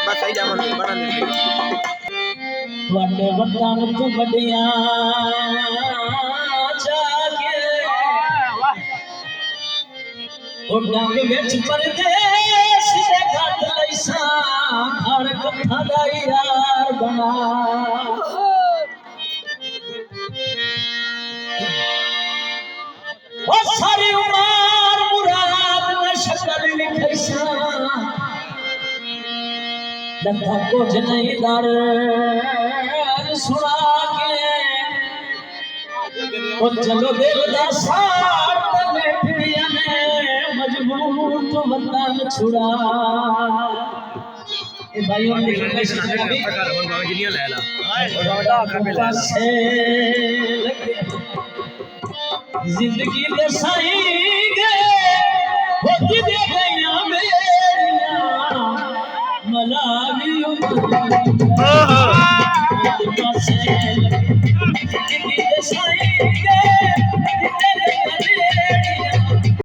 बस सही जा मन बना दे वड्डे वड्डान तू वड्डियां जागे उड़ांग विच परदेस दे घाट लैसा घर कथा दा यार बना ओ सारी उमर मुराद न शक्ल लिखैसा लंधा कुछ नहीं दर सुना के ओ चलो दिल दा साथ में फिरिया ने मजबूर तो वतन छुड़ा ए भाई और जिनिया ले ला से जिंदगी दे साईंगे होती दे गईया मेरिया मलावी जिंदगी दे साईं